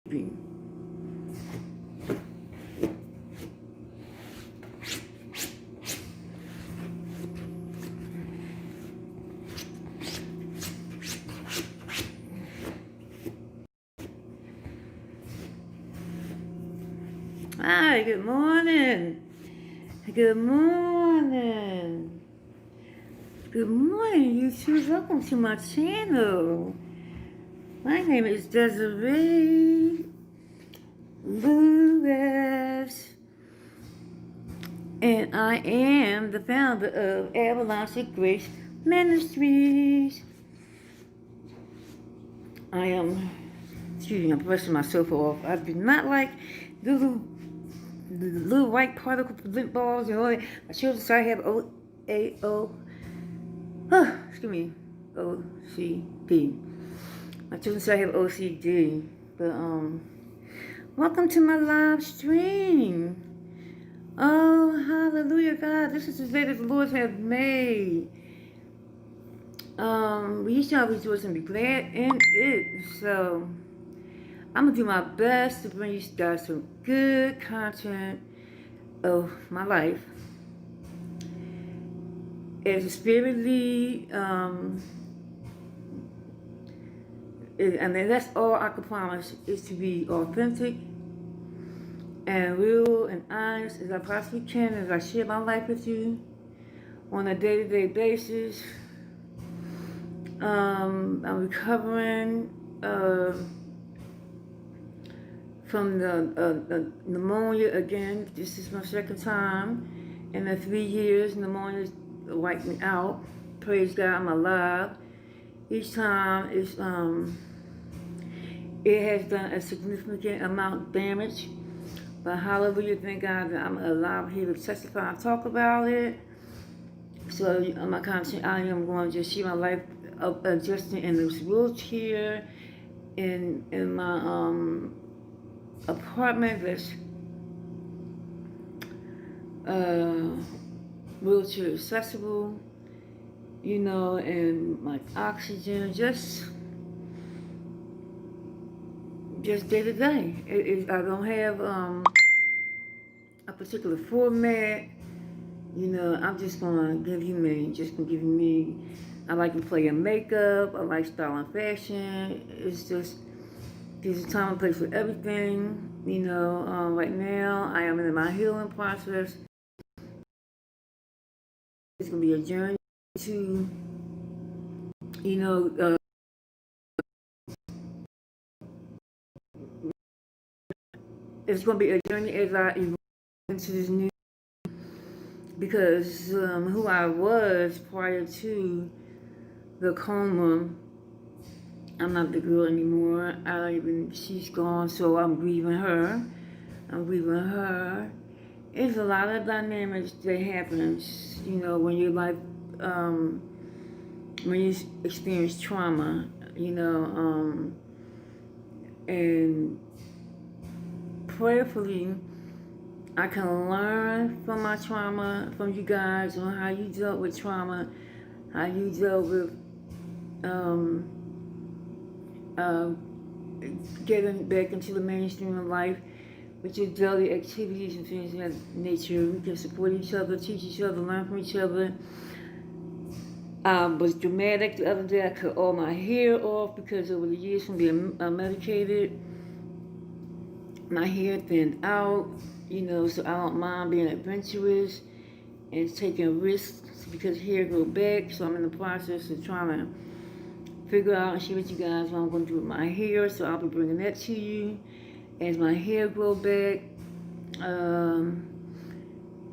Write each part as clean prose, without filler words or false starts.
Hi, good morning. Good morning. Good morning, YouTube. Welcome to my channel. My name is Desiree Lewis, and I am the founder of Avalanche Grace Ministries. I'm brushing myself off. I do not like the little white particle lip balls and all that. My children say I have excuse me, OCD. My children say I have OCD, but welcome to my live stream. Oh, hallelujah, God! This is the day that the Lord has made. We shall rejoice and be glad in it. So I'm gonna do my best to bring you guys some good content of my life as a spirit lead. And that's all I can promise, is to be authentic and real and honest as I possibly can as I share my life with you on a day-to-day basis. I'm recovering from the pneumonia again. This is my second time in the 3 years. Pneumonia wiped me out. Praise God, I'm alive. Each time it has done a significant amount of damage. But hallelujah, thank God that I'm alive here to testify and talk about it. So on my content, I am going to just see my life adjusting in this wheelchair in my apartment that's wheelchair accessible, and my oxygen just day to day. I don't have a particular format. I'm just gonna give you me. I like to play in makeup. I like style and fashion. It's just there's a time and place for everything. Right now I am in my healing process. It's gonna be a journey to, it's gonna be a journey as I evolve into this new. Because who I was prior to the coma, I'm not the girl anymore. She's gone, so I'm grieving her. It's a lot of dynamics that happens, when your life, when you experience trauma, and prayerfully, I can learn from my trauma, from you guys, on how you dealt with trauma, how you dealt with getting back into the mainstream of life with your daily activities and things of that nature. We can support each other, teach each other, learn from each other. Was dramatic the other day. I cut all my hair off because over the years from being medicated, my hair thinned out, so I don't mind being adventurous and taking risks because hair grow back. So I'm in the process of trying to figure out and share with you guys what I'm going to do with my hair. So I'll be bringing that to you as my hair grow back.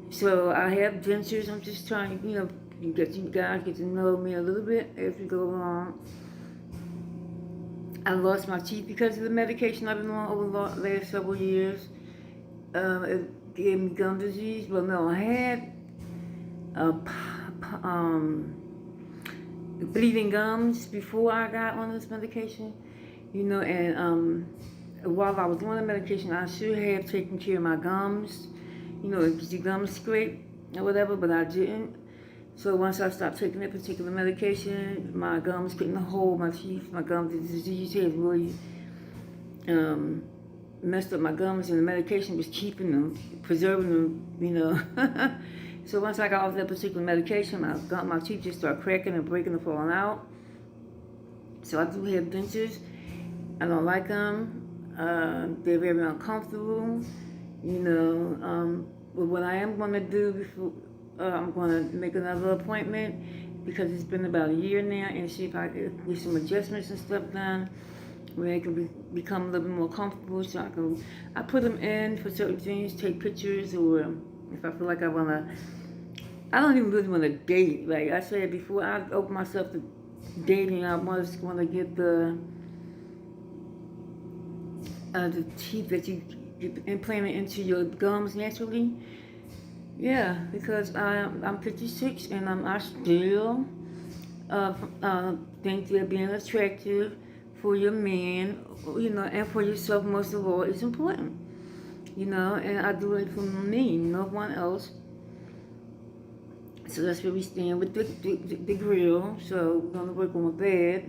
So I have dentures. I'm just trying to, get you guys get to know me a little bit as we go along. I lost my teeth because of the medication I've been on over the last several years. It gave me gum disease. Well, no, I had bleeding gums before I got on this medication. And while I was on the medication, I should have taken care of my gums. Because your gums scrape or whatever, but I didn't. So once I stopped taking that particular medication, my gums couldn't hold my teeth. My gums disease has really messed up my gums, and the medication was keeping them, preserving them. So once I got off that particular medication, my teeth just started cracking and breaking and falling out. So I do have dentures. I don't like them. They're very uncomfortable. But what I am going to do before, I'm going to make another appointment, because it's been about a year now, and see if I can get some adjustments and stuff done where they can become a little bit more comfortable. So I put them in for certain things, take pictures, or if I feel like I don't even really want to date. Like I said before, I open myself to dating. I just want to get the teeth that you implant into your gums naturally. Yeah, because I'm 56 and I still think that being attractive for your man, and for yourself most of all, is important. And I do it for me, no one else. So that's where we stand with the grill. So we're gonna work on that.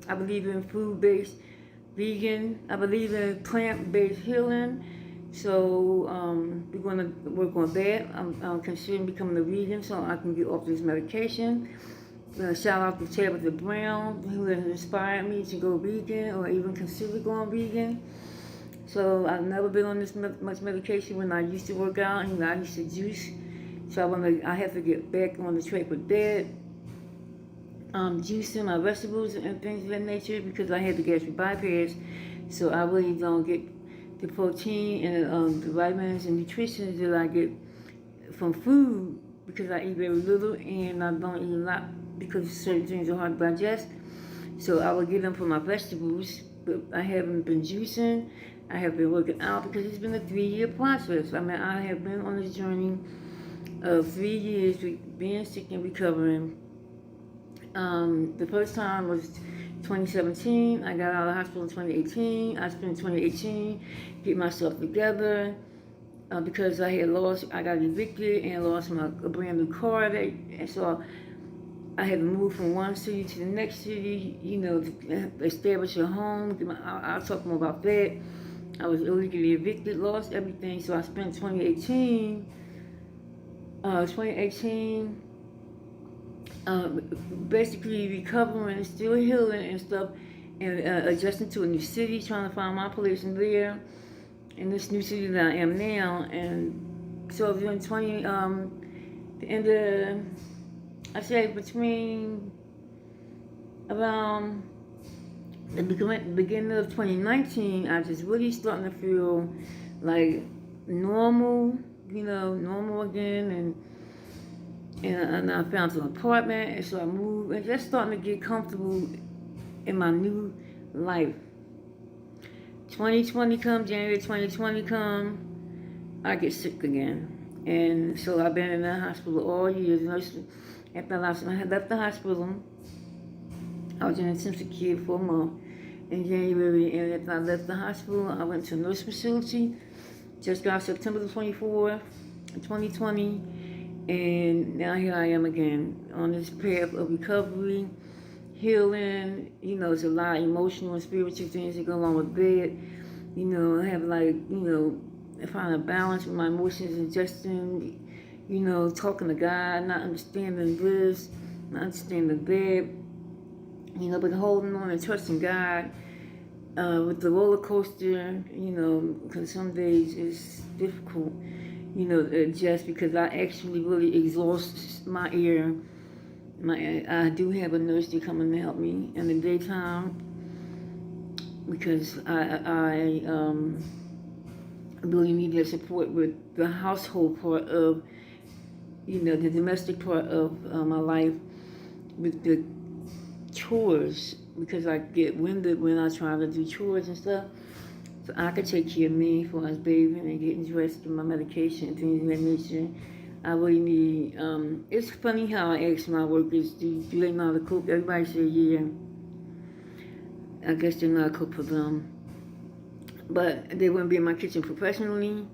I believe in food-based vegan. I believe in plant-based healing. So we're going to work on that. I'm considering becoming a vegan so I can get off this medication. Shout out to Tabitha Brown, who has inspired me to go vegan or even consider going vegan. So I've never been on this much medication when I used to work out, and I used to juice. So I have to get back on the track with that. Juicing my vegetables and things of that nature, because I had the gastric bypass. So I really don't get the protein and the vitamins and nutrition that I get from food, because I eat very little and I don't eat a lot because certain things are hard to digest. So I will get them from my vegetables, but I haven't been juicing. I have been working out because it's been a 3-year process. I have been on this journey of 3 years with being sick and recovering. The first time was 2017. I got out of the hospital in 2018. I spent 2018 getting myself together because I got evicted and lost a brand new car. And so I had to move from one city to the next city, to establish a home. I'll talk more about that. I was illegally evicted, lost everything. So I spent 2018 basically recovering, still healing and stuff, and adjusting to a new city, trying to find my place in there, in this new city that I am now. And so during the end of, I say between around the beginning of 2019, I just really starting to feel like normal, normal again, and I found an apartment, and so I moved, and just starting to get comfortable in my new life. 2020 come, January 2020 come, I get sick again. And so I've been in the hospital all year. After I left the hospital, I was in intensive care for a month in January, and after I left the hospital, I went to a nurse facility. Just got September the 24th, 2020, and now here I am again on this path of recovery, healing. There's a lot of emotional and spiritual things that go along with that. I have find a balance with my emotions, adjusting, talking to God, not understanding this, not understanding that, but holding on and trusting God with the roller coaster, because some days it's difficult, to adjust, because I actually really exhaust my ear. I do have a nurse to come in and help me in the daytime, because I really need that support with the household part of, the domestic part of my life, with the chores, because I get winded when I try to do chores and stuff. So I could take care of me for us bathing and getting dressed and my medication and things of that nature. I really need, it's funny how I ask my workers, do they know how to cook? Everybody say, yeah. I guess they know how to cook for them. But they wouldn't be in my kitchen professionally,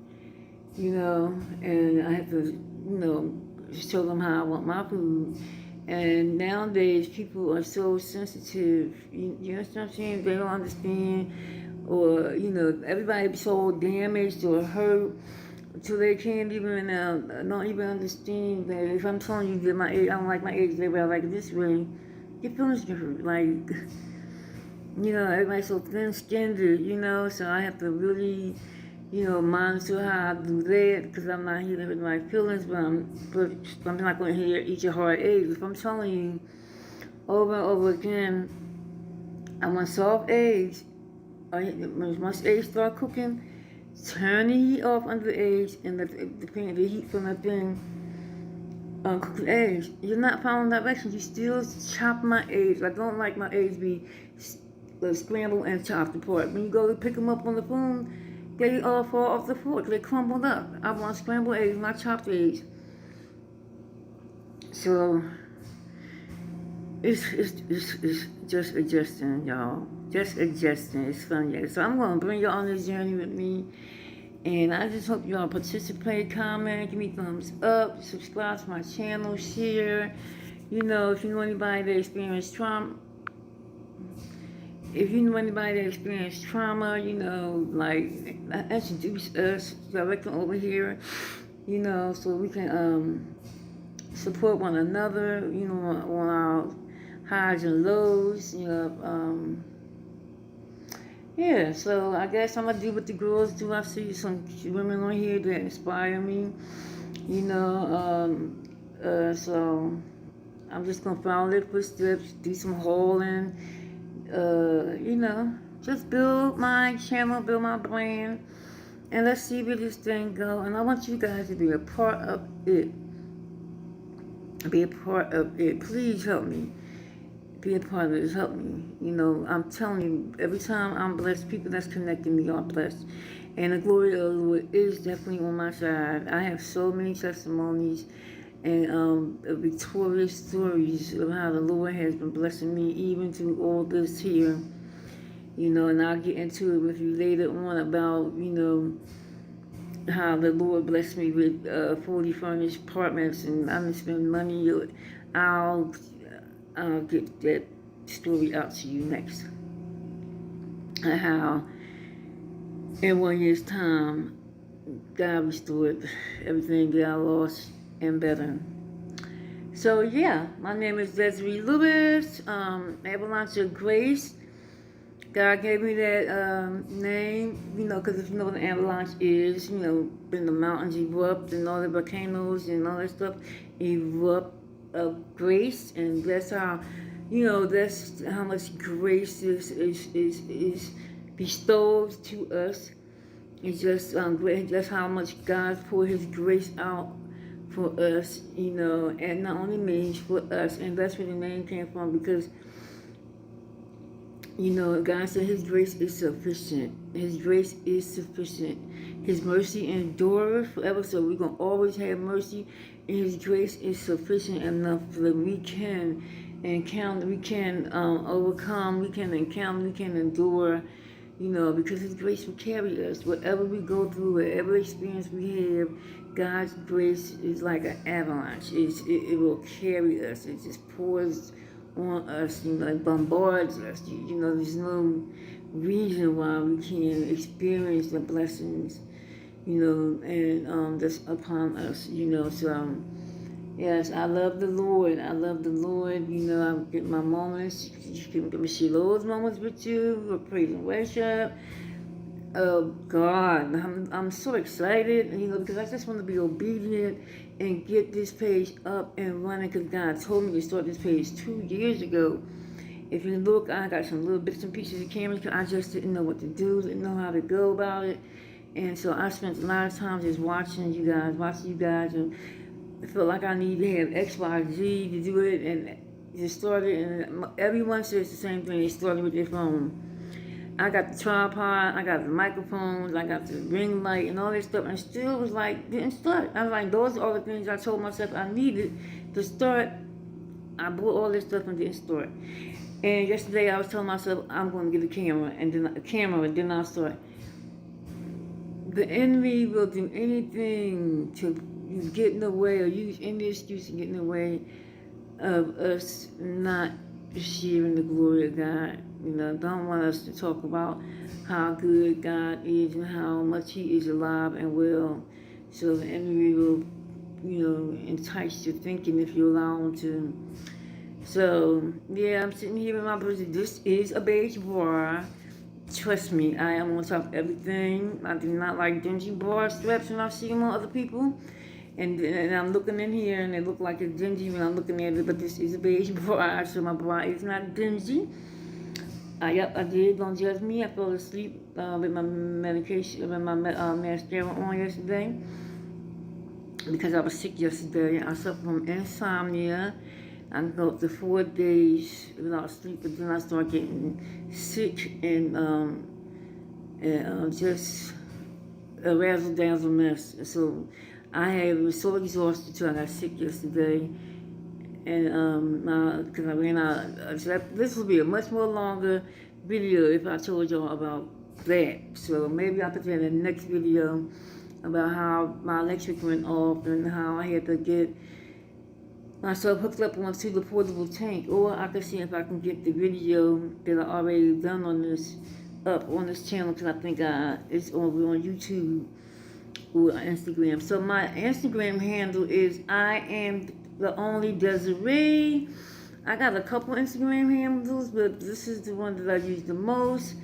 and I have to, show them how I want my food. And nowadays, people are so sensitive. You know what I'm saying? They don't understand, or everybody's so damaged or hurt, so they can't even don't even understand that if I'm telling you that my age, I don't like my age, they were like this way, your feelings get hurt. Like, everybody's so thin-skinned, so I have to really, monitor how I do that, because I'm not here to hurt my feelings, but I'm not going to hear eat your hard eggs. If I'm telling you over and over again, I want soft eggs, once eggs start cooking, turn the heat off under the eggs and let the heat from the thing cook the eggs. You're not following directions. You still chop my eggs. I don't like my eggs be scrambled and chopped apart. When you go to pick them up on the spoon, they all fall off the fork. They crumbled up. I want scrambled eggs, not chopped eggs. So it's just adjusting, y'all. Just adjusting. It's fun, yeah. So I'm gonna bring you on this journey with me. And I just hope y'all participate, comment, give me thumbs up, subscribe to my channel, share. If you know anybody that experienced trauma, introduce us directly over here, so we can support one another, on our highs and lows, yeah, so I guess I'm gonna do what the girls do. I see some women on here that inspire me, so I'm just gonna follow their footsteps, do some hauling, just build my channel, build my brand, and let's see where this thing go. And I want you guys to be a part of it. Please help me. Be a part of this, help me. I'm telling you, every time I'm blessed, people that's connecting me are blessed. And the glory of the Lord is definitely on my side. I have so many testimonies and victorious stories of how the Lord has been blessing me, even through all this here. And I'll get into it with you later on about, how the Lord blessed me with 40 furnished apartments, and I didn't spend money. I'll get that story out to you next. And how in 1 year's time, God restored everything that I lost and better. So yeah, my name is Desiree Lewis, Avalanche of Grace. God gave me that name, because if you know what an avalanche is, when the mountains erupt and all the volcanoes and all that stuff erupt of grace, and that's how, that's how much grace is bestowed to us. It's just great, just how much God poured His grace out for us, and not only me, for us, and that's where the name came from, because God said His grace is sufficient. His grace is sufficient. His mercy endureth forever, so we're going to always have mercy. And His grace is sufficient enough that we can encounter, we can overcome, we can encounter, we can endure, because His grace will carry us. Whatever we go through, whatever experience we have, God's grace is like an avalanche. It will carry us. It just pours on us, it bombards us. There's no reason why we can't experience the blessings, and that's upon us, So, yes, I love the Lord. I love the Lord. I get my moments. Let me share those moments with you. Praise and worship. Oh God, I'm so excited, because I just want to be obedient and get this page up and running, because God told me to start this page 2 years ago. If you look, I got some little bits and pieces of cameras, because I just didn't know what to do, didn't know how to go about it. And so I spent a lot of time just watching you guys, and I felt like I need to have X, Y, Z to do it, and just started, and everyone says the same thing. They started with their phone. I got the tripod, I got the microphones, I got the ring light and all this stuff, and still was like, didn't start. I was like, those are all the things I told myself I needed to start. I bought all this stuff and didn't start. And yesterday I was telling myself, I'm going to get a camera, and then I'll start. The enemy will do anything to get in the way, or use any excuse to get in the way of us not sharing the glory of God. Don't want us to talk about how good God is and how much He is alive and well. So the enemy will, entice you thinking if you allow him to. So, yeah, I'm sitting here with my brother. This is a beige bra. Trust me, I am on top of everything. I do not like dingy bra straps when I see them on other people. And I'm looking in here and it look like it's dingy when I'm looking at it, but this is a beige bra, so my bra is not dingy. Yep, I did. Don't judge me. I fell asleep with my medication, with my mascara on yesterday because I was sick yesterday. I suffer from insomnia. I go up to 4 days without sleep, but then I start getting sick and just a razzle dazzle mess. So I was so exhausted too. I got sick yesterday, and because I ran out. So this will be a much more longer video if I told y'all about that. So maybe I'll put that in the next video about how my electric went off and how I had to get myself hooked up onto the portable tank, or I can see if I can get the video that I already done on this up on this channel, because I think it's over on YouTube or Instagram. So my Instagram handle is I am the only Desiree. I got a couple Instagram handles, but this is the one that I use the most.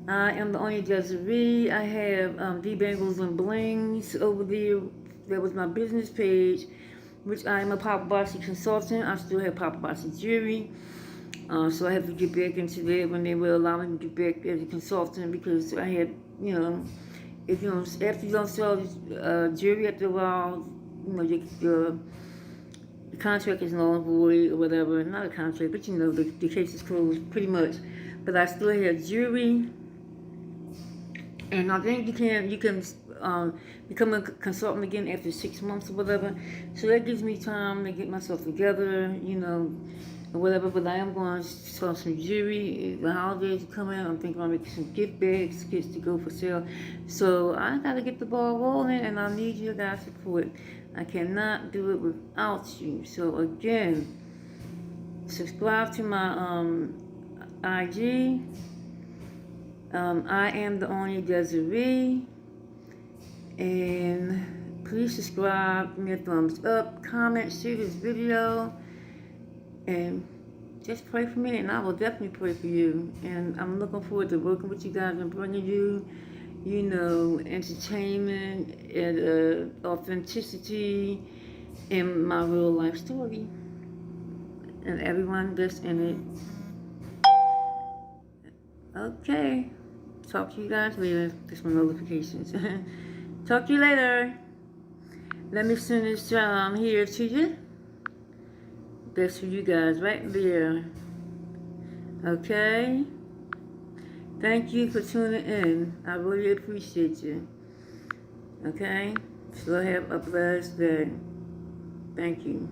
I am the only Desiree. I have D Bangles and Blings over there. That was my business page, which I am a paparazzi consultant. I still have paparazzi jewelry. So I have to get back into that when they will allow me to get back as a consultant, because I had, if after you don't sell jewelry after a while, your contract is null and void or whatever. Not a contract, but the case is closed pretty much. But I still have jewelry. And I think you can become a consultant again after 6 months or whatever. So that gives me time to get myself together, or whatever. But I am going to sell some jewelry. The holidays are coming. I'm thinking I'll make some gift bags, kits to go for sale. So I got to get the ball rolling, and I need your guys' support. I cannot do it without you. So again, subscribe to my IG. I am the only Desiree, and please subscribe, give me a thumbs up, comment, share this video, and just pray for me, and I will definitely pray for you. And I'm looking forward to working with you guys and bringing you, entertainment and authenticity in my real life story, and everyone that's in it. Okay. Talk to you guys later. Just my notifications. Talk to you later. Let me send this here to you. That's for you guys right there. Okay? Thank you for tuning in. I really appreciate you. Okay? So have a blessed day. Thank you.